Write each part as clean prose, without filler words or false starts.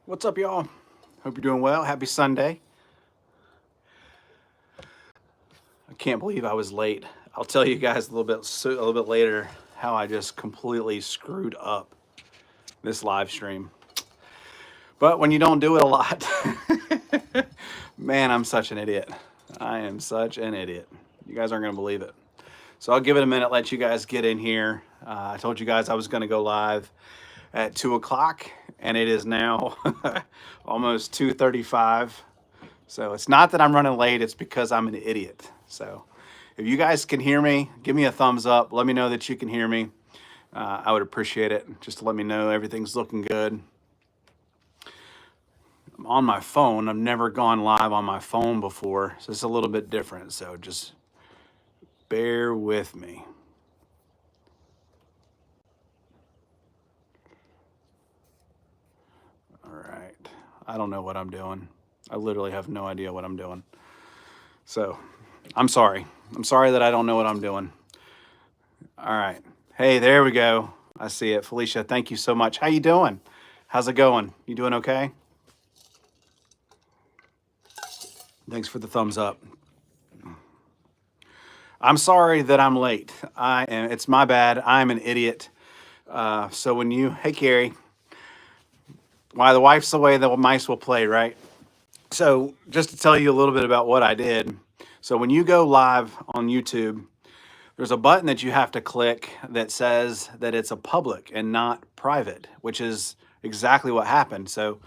What's up, y'all? Hope you're doing well. Happy Sunday. I can't believe I was late. I'll tell you guys a little bit later how I just completely screwed up this live stream. But when you don't do it a lot, man, I'm such an idiot. I am such an idiot. You guys aren't going to believe it. So I'll give it a minute, let you guys get in here. I told you guys I was going to go live at 2 o'clock, and it is now almost 2:35. So it's not that I'm running late, it's because I'm an idiot. So if you guys can hear me, give me a thumbs up. Let me know that you can hear me. I would appreciate it. Just to let me know everything's looking good. I'm on my phone. I've never gone live on my phone before, so it's a little bit different. So just bear with me. All right. I don't know what I'm doing. I literally have no idea what I'm doing. So I'm sorry. I'm sorry that I don't know what I'm doing. All right. Hey, there we go. I see it. Felicia, thank you so much. How you doing? How's it going? You doing okay? Thanks for the thumbs up. I'm sorry that I'm late. It's my bad. I'm an idiot. Hey, Carrie, why the wife's away, the mice will play, right? So just to tell you a little bit about what I did. So when you go live on YouTube, there's a button that you have to click that says that it's a public and not private, which is exactly what happened. So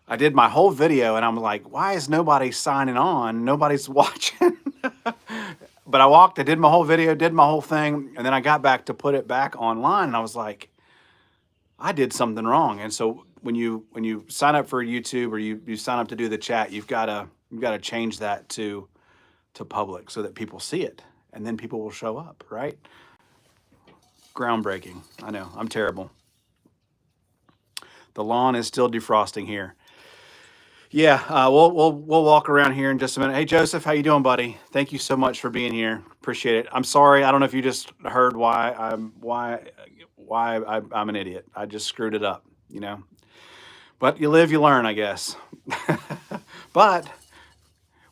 I did my whole video and I'm like, why is nobody signing on? Nobody's watching. But I did my whole video, did my whole thing, and then I got back to put it back online and I was like, I did something wrong. And so when you sign up for YouTube or you sign up to do the chat, you've got to change that to public so that people see it and then people will show up, right? Groundbreaking. I know, I'm terrible. The lawn is still defrosting here. Yeah, we'll walk around here in just a minute. Hey, Joseph, how you doing, buddy? Thank you so much for being here. Appreciate it. I'm sorry. I don't know if you just heard why I'm an idiot. I just screwed it up, you know. But you live, you learn, I guess. But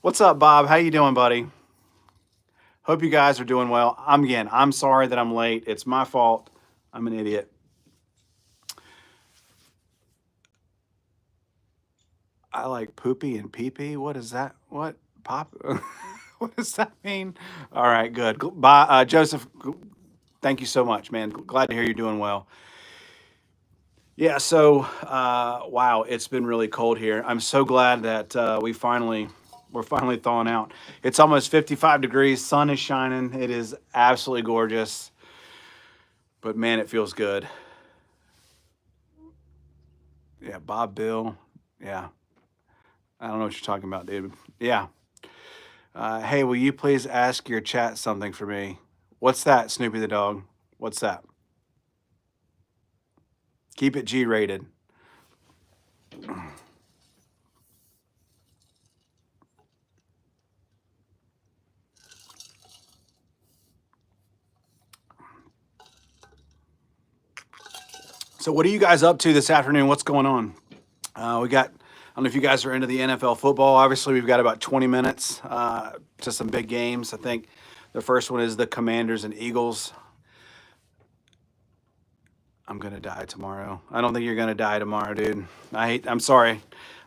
what's up, Bob? How you doing, buddy? Hope you guys are doing well. I'm sorry that I'm late. It's my fault. I'm an idiot. I like poopy and pee-pee. What is that? What? Pop? What does that mean? All right, good. Bye, Joseph, thank you so much, man. Glad to hear you're doing well. Yeah, so, wow, it's been really cold here. I'm so glad that we're finally thawing out. It's almost 55 degrees. Sun is shining. It is absolutely gorgeous. But, man, it feels good. Yeah, Bob, Bill. Yeah. I don't know what you're talking about, dude. Yeah. Hey, will you please ask your chat something for me? What's that, Snoopy the dog? What's that? Keep it G-rated. So what are you guys up to this afternoon? What's going on? I don't know if you guys are into the NFL football. Obviously, we've got about 20 minutes to some big games. I think the first one is the Commanders and Eagles. I'm going to die tomorrow. I don't think you're going to die tomorrow, dude. I'm sorry.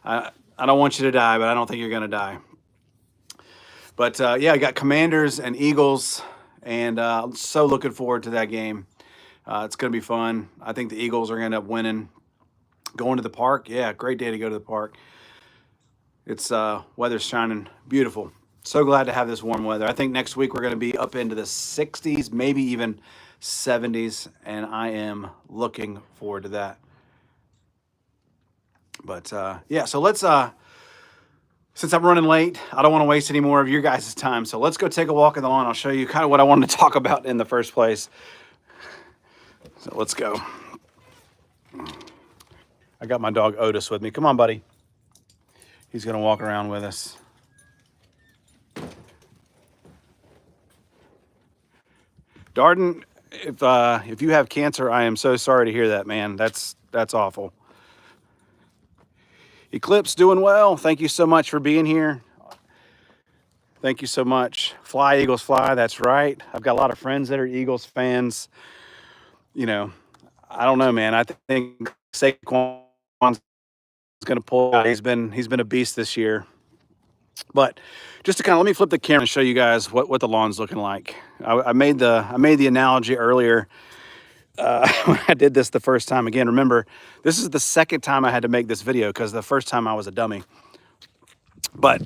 I don't want you to die, but I don't think you're going to die. But yeah, I got Commanders and Eagles, and I'm so looking forward to that game. It's going to be fun. I think the Eagles are going to end up winning. Going to the park, yeah, great day to go to the park. It's weather's shining, beautiful. So glad to have this warm weather. I think next week we're going to be up into the 60s, maybe even 70s, and I am looking forward to that. But yeah, so let's since I'm running late, I don't want to waste any more of your guys' time. So let's go take a walk in the lawn. I'll show you kind of what I wanted to talk about in the first place. So let's go. I got my dog Otis with me. Come on, buddy. He's going to walk around with us. Darden, if you have cancer, I am so sorry to hear that, man. That's awful. Eclipse doing well. Thank you so much for being here. Thank you so much. Fly, Eagles, fly. That's right. I've got a lot of friends that are Eagles fans. You know, I don't know, man. I think Saquon's going to pull out. He's been a beast this year. But just to kind of let me flip the camera and show you guys what the lawn's looking like. I made the analogy earlier when I did this the first time. Again, remember, this is the second time I had to make this video because the first time I was a dummy. But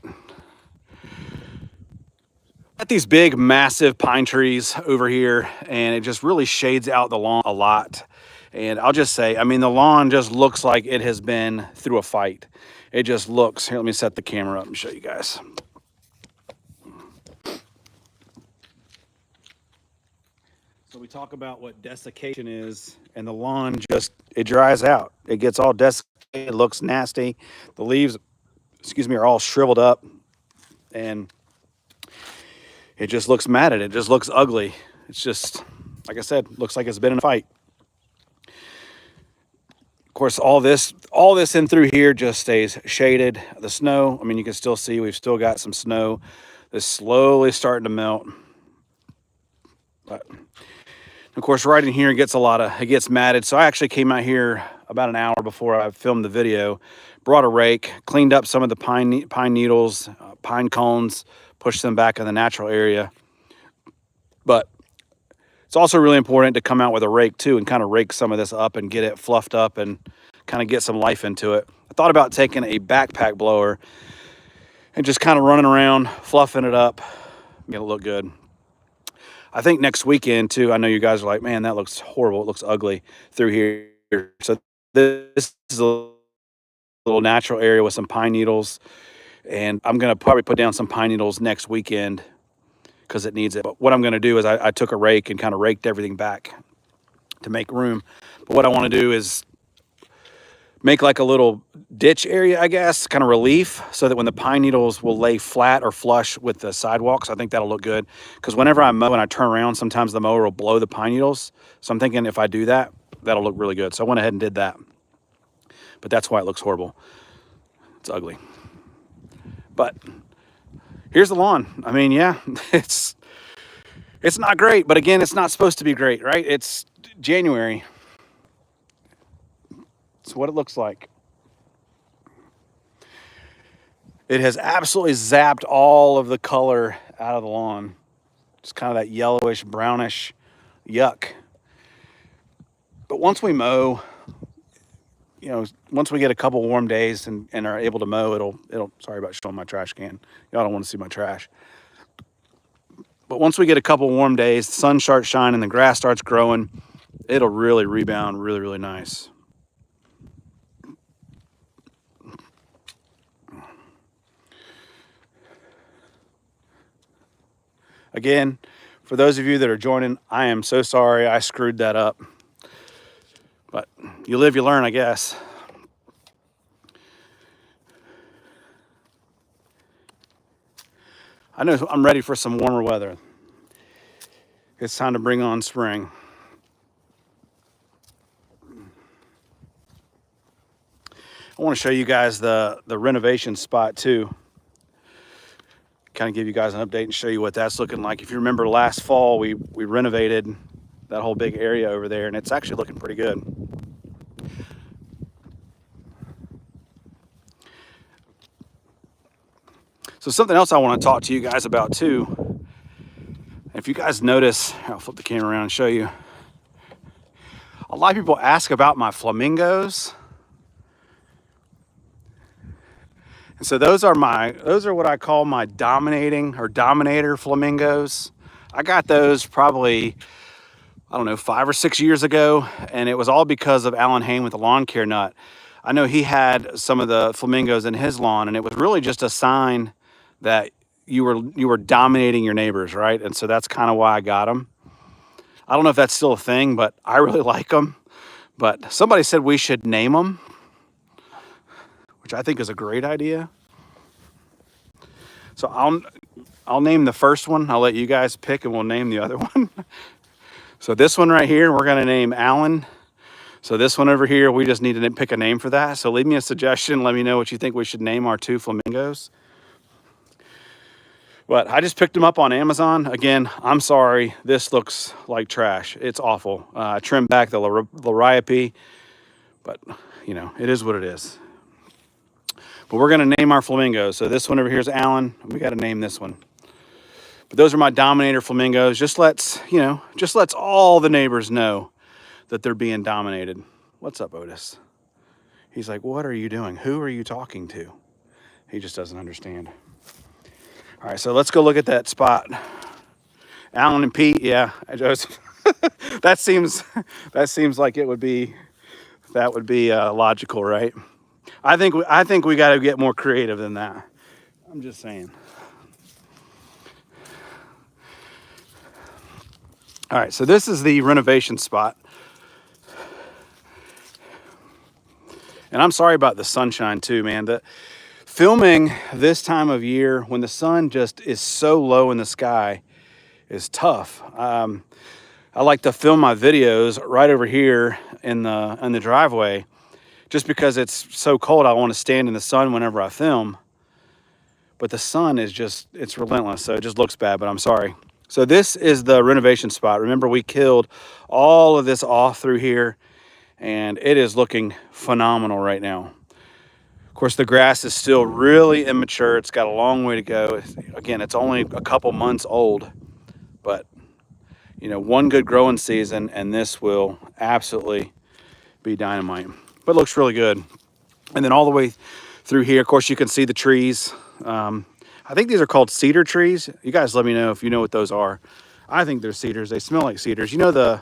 got these big, massive pine trees over here, and it just really shades out the lawn a lot. And I'll just say, I mean, the lawn just looks like it has been through a fight. It just looks, here, let me set the camera up and show you guys. So we talk about what desiccation is, and the lawn just, it dries out. It gets all desiccated, it looks nasty. The leaves, excuse me, are all shriveled up, and it just looks matted. It just looks ugly. It's just, like I said, looks like it's been in a fight. Of course, all this in through here just stays shaded. The snow, I mean, you can still see we've still got some snow that's slowly starting to melt. But of course, right in here it gets matted. So I actually came out here about an hour before I filmed the video, brought a rake, cleaned up some of the pine needles, pine cones, pushed them back in the natural area. But it's also really important to come out with a rake too and kind of rake some of this up and get it fluffed up and kind of get some life into it. I thought about taking a backpack blower and just kind of running around, fluffing it up, make it look good. I think next weekend too, I know you guys are like, man, that looks horrible. It looks ugly through here. So this is a little natural area with some pine needles. And I'm going to probably put down some pine needles next weekend because it needs it. But what I'm going to do is I took a rake and kind of raked everything back to make room. But what I want to do is make like a little ditch area, I guess, kind of relief, so that when the pine needles will lay flat or flush with the sidewalks, I think that'll look good. Because whenever I mow and I turn around, sometimes the mower will blow the pine needles. So I'm thinking if I do that, that'll look really good. So I went ahead and did that. But that's why it looks horrible. It's ugly. But here's the lawn. I mean, yeah, it's not great, but again, it's not supposed to be great, right? It's January. It's what it looks like. It has absolutely zapped all of the color out of the lawn. It's kind of that yellowish, brownish yuck. But once we mow, you know, once we get a couple warm days and are able to mow, it'll, sorry about showing my trash can. Y'all don't want to see my trash. But once we get a couple warm days, the sun starts shining, the grass starts growing, it'll really rebound really, really nice. Again, for those of you that are joining, I am so sorry I screwed that up. But you live, you learn, I guess. I know I'm ready for some warmer weather. It's time to bring on spring. I want to show you guys the renovation spot too. Kind of give you guys an update and show you what that's looking like. If you remember last fall, we renovated that whole big area over there, and it's actually looking pretty good. So something else I want to talk to you guys about too. If you guys notice, I'll flip the camera around and show you. A lot of people ask about my flamingos. And so those are what I call my dominator flamingos. I got those probably, I don't know, 5 or 6 years ago, and it was all because of Alan Hain with the lawn care nut. I know he had some of the flamingos in his lawn, and it was really just a sign that you were dominating your neighbors, right? And so that's kind of why I got them. I don't know if that's still a thing, but I really like them. But somebody said we should name them, which I think is a great idea. So I'll name the first one. I'll let you guys pick, and we'll name the other one. So this one right here, we're gonna name Alan. So this one over here, we just need to pick a name for that. So leave me a suggestion. Let me know what you think we should name our 2 flamingos. But I just picked them up on Amazon. Again, I'm sorry. This looks like trash. It's awful. I trimmed back the Liriope, but you know, it is what it is. But we're gonna name our flamingos. So this one over here is Alan. We gotta name this one. But those are my Dominator flamingos. Just lets all the neighbors know that they're being dominated. What's up, Otis? He's like, what are you doing? Who are you talking to? He just doesn't understand. All right, so let's go look at that spot. Alan and Pete, yeah, that seems like it would be, that would be logical, right? I think we got to get more creative than that. I'm just saying. All right, so this is the renovation spot. And I'm sorry about the sunshine too, man. The filming this time of year when the sun just is so low in the sky is tough. I like to film my videos right over here in the driveway, just because it's so cold. I want to stand in the sun whenever I film. But the sun is just, it's relentless, so it just looks bad, but I'm sorry. So this is the renovation spot. Remember, we killed all of this off through here, and it is looking phenomenal right now. Of course, the grass is still really immature. It's got a long way to go. Again, it's only a couple months old, but you know, one good growing season and this will absolutely be dynamite. But it looks really good. And then all the way through here, of course, you can see the trees. I think these are called cedar trees. You guys let me know if you know what those are. I think they're cedars. They smell like cedars. You know the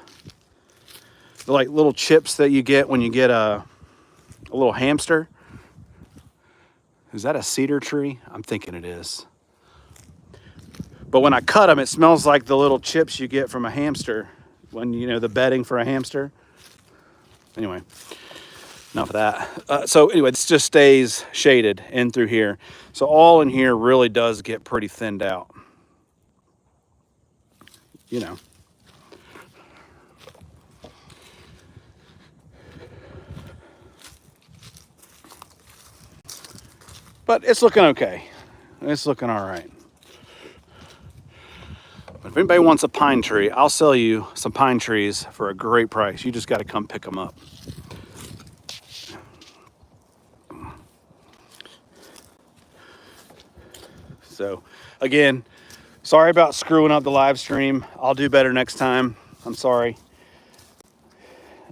like little chips that you get when you get a little hamster? Is that a cedar tree? I'm thinking it is. But when I cut them, it smells like the little chips you get from a hamster when, you know, the bedding for a hamster. Anyway, enough of that. So anyway, this just stays shaded in through here. So all in here really does get pretty thinned out. You know. But it's looking okay. It's looking all right. But if anybody wants a pine tree, I'll sell you some pine trees for a great price. You just got to come pick them up. So, again, sorry about screwing up the live stream. I'll do better next time. I'm sorry.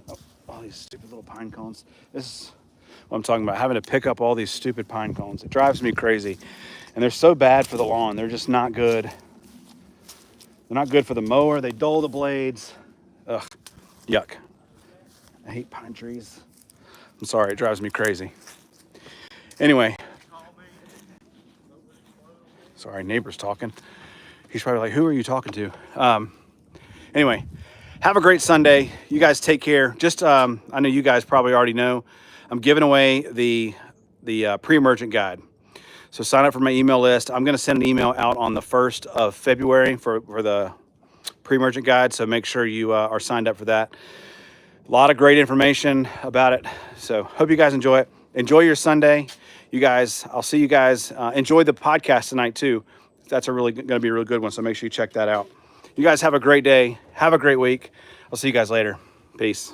Oh, all these stupid little pine cones. This is what I'm talking about, having to pick up all these stupid pine cones. It drives me crazy. And they're so bad for the lawn. They're just not good. They're not good for the mower. They dull the blades. Ugh, yuck. I hate pine trees. I'm sorry, it drives me crazy. Anyway. Sorry, neighbor's talking. He's probably like, who are you talking to? Anyway, have a great Sunday. You guys take care. Just, I know you guys probably already know, I'm giving away the pre-emergent guide. So sign up for my email list. I'm going to send an email out on the 1st of February for the pre-emergent guide. So make sure you are signed up for that. A lot of great information about it. So hope you guys enjoy it. Enjoy your Sunday. You guys, I'll see you guys. Enjoy the podcast tonight too. That's going to be a really good one. So make sure you check that out. You guys have a great day. Have a great week. I'll see you guys later. Peace.